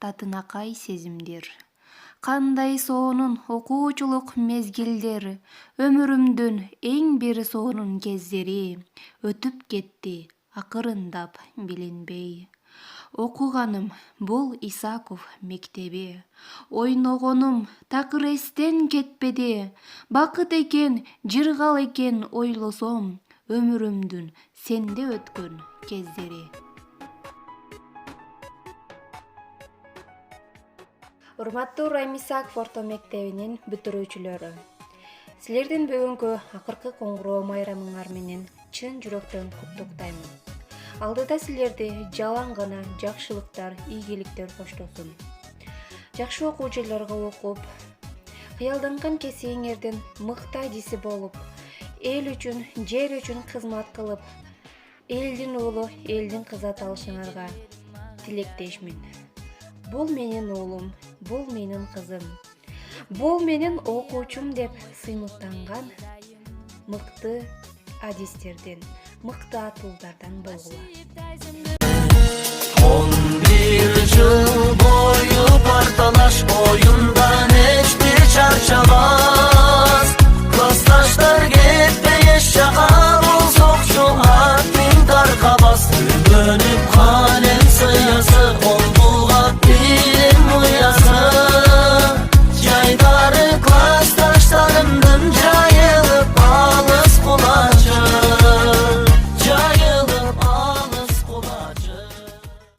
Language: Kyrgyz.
татынакай сезимдер. Кандай сонун окуучулук мезгилдер, өмүрүмдүн эң бир сонун кездери өтүп кетти акырындап билинбей. Окуганым бул Исаков мектеби, ойногонум такыр эстен кетпеди. Бакыт экен, жыргал экен ойлосом, өмүрүмдүн сенде өткөн кездери. Урматтуу Райым Исаков орто мектебинин бүтүрүүчүлөрү, силердин бүгүнкү акыркы коңгуроо майрамыңар менен чын жүрөктөн куттуктаймын. Алдыда силерди жалаң гана жакшылыктар, ийгиликтер коштосун. Жакшы окуучуларга окуп, кыялданган кесибиңердин мыкты адиси болуп, эл үчүн, жер үчүн кызмат кылып, элдин уулу, элдин кызы аталышыңарга тилектешмин. Бул менин уулум, бул менин кызым, бул менин окуучум деп сыймыктанган мыкты адистерден, мыкты атуулдардан болгула. 11 жыл бою парталаш оюнда